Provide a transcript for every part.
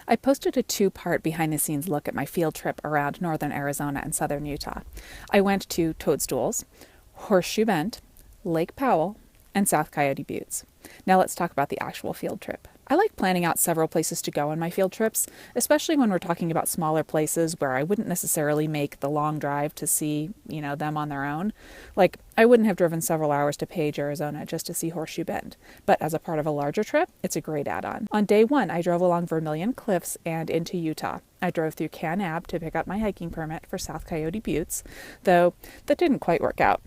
I posted a two-part behind-the-scenes look at my field trip around northern Arizona and southern Utah. I went to Toadstools, Horseshoe Bend, Lake Powell, and South Coyote Buttes. Now let's talk about the actual field trip. I like planning out several places to go on my field trips, especially when we're talking about smaller places where I wouldn't necessarily make the long drive to see, them on their own. Like, I wouldn't have driven several hours to Page, Arizona just to see Horseshoe Bend. But as a part of a larger trip, it's a great add-on. On day one, I drove along Vermilion Cliffs and into Utah. I drove through Kanab to pick up my hiking permit for South Coyote Buttes, though that didn't quite work out.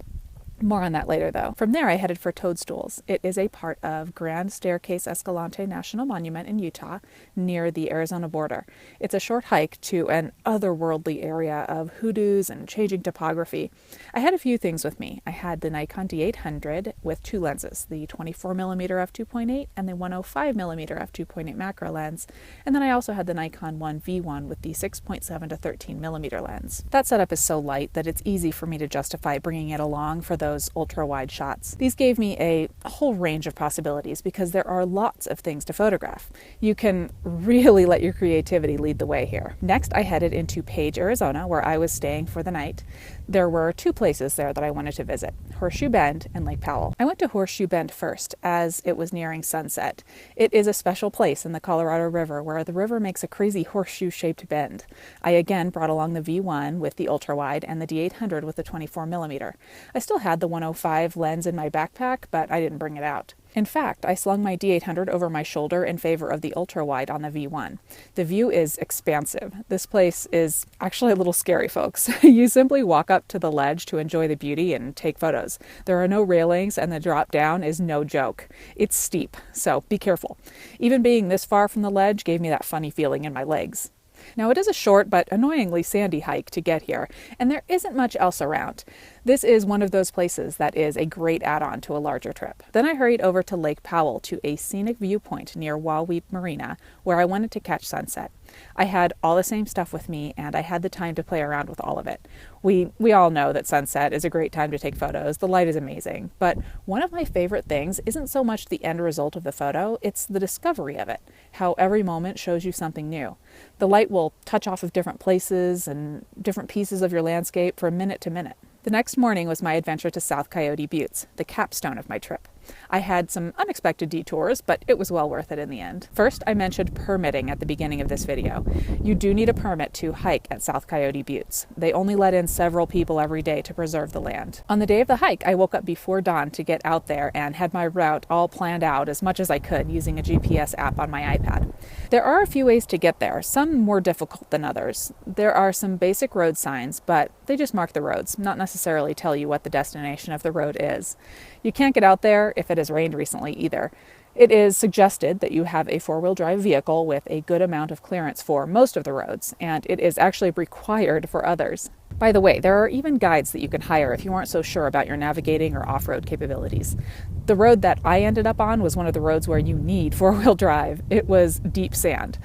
More on that later, though. From there, I headed for Toadstools. It is a part of Grand Staircase Escalante National Monument in Utah, near the Arizona border. It's a short hike to an otherworldly area of hoodoos and changing topography. I had a few things with me. I had the Nikon D800 with two lenses, the 24mm f2.8 and the 105mm f2.8 macro lens, and then I also had the Nikon 1V1 with the 6.7 to 13mm lens. That setup is so light that it's easy for me to justify bringing it along for those ultra-wide shots. These gave me a whole range of possibilities because there are lots of things to photograph. You can really let your creativity lead the way here. Next, I headed into Page, Arizona, where I was staying for the night. There were two places there that I wanted to visit, Horseshoe Bend and Lake Powell. I went to Horseshoe Bend first, as it was nearing sunset. It is a special place in the Colorado River where the river makes a crazy horseshoe-shaped bend. I again brought along the V1 with the ultra-wide and the D800 with the 24mm. I still had the 105 lens in my backpack, but I didn't bring it out. In fact, I slung my D800 over my shoulder in favor of the ultra-wide on the V1. The view is expansive. This place is actually a little scary, folks. You simply walk up to the ledge to enjoy the beauty and take photos. There are no railings and the drop down is no joke. It's steep, so be careful. Even being this far from the ledge gave me that funny feeling in my legs. Now, it is a short but annoyingly sandy hike to get here, and there isn't much else around. This is one of those places that is a great add-on to a larger trip. Then I hurried over to Lake Powell to a scenic viewpoint near Wahweap Marina, where I wanted to catch sunset. I had all the same stuff with me, and I had the time to play around with all of it. We all know that sunset is a great time to take photos. The light is amazing. But one of my favorite things isn't so much the end result of the photo, it's the discovery of it, how every moment shows you something new. The light will touch off of different places and different pieces of your landscape from minute to minute. The next morning was my adventure to South Coyote Buttes, the capstone of my trip. I had some unexpected detours, but it was well worth it in the end. First, I mentioned permitting at the beginning of this video. You do need a permit to hike at South Coyote Buttes. They only let in several people every day to preserve the land. On the day of the hike, I woke up before dawn to get out there and had my route all planned out as much as I could using a GPS app on my iPad. There are a few ways to get there, some more difficult than others. There are some basic road signs, but they just mark the roads, not necessarily tell you what the destination of the road is. You can't get out there if it has rained recently either. It is suggested that you have a four-wheel drive vehicle with a good amount of clearance for most of the roads, and it is actually required for others. By the way, there are even guides that you can hire if you aren't so sure about your navigating or off-road capabilities. The road that I ended up on was one of the roads where you need four-wheel drive. It was deep sand.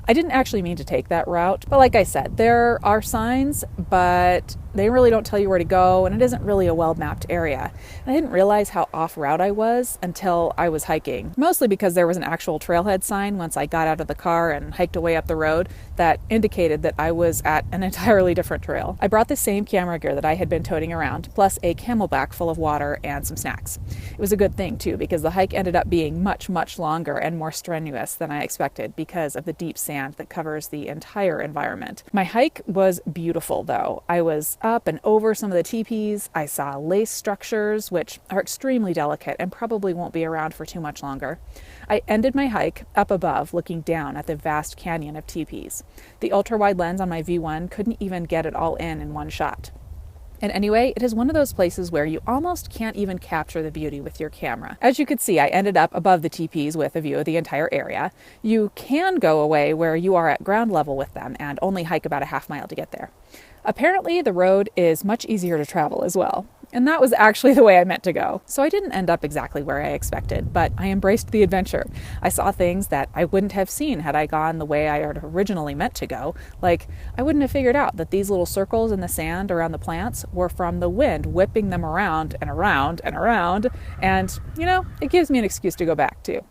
I didn't actually mean to take that route, but like I said, there are signs, but they really don't tell you where to go, and it isn't really a well-mapped area. And I didn't realize how off-route I was until I was hiking, mostly because there was an actual trailhead sign once I got out of the car and hiked away up the road that indicated that I was at an entirely different trail. I brought the same camera gear that I had been toting around, plus a camelback full of water and some snacks. It was a good thing, too, because the hike ended up being much, much longer and more strenuous than I expected because of the deep sand that covers the entire environment. My hike was beautiful, though. I was up and over some of the teepees. I saw lace structures, which are extremely delicate and probably won't be around for too much longer. I ended my hike up above, looking down at the vast canyon of teepees. The ultra-wide lens on my V1 couldn't even get it all in one shot. And anyway, it is one of those places where you almost can't even capture the beauty with your camera. As you could see, I ended up above the teepees with a view of the entire area. You can go away where you are at ground level with them and only hike about a half-mile to get there. Apparently, the road is much easier to travel as well. And that was actually the way I meant to go. So I didn't end up exactly where I expected, but I embraced the adventure. I saw things that I wouldn't have seen had I gone the way I had originally meant to go. Like, I wouldn't have figured out that these little circles in the sand around the plants were from the wind whipping them around and around and around. And, it gives me an excuse to go back too.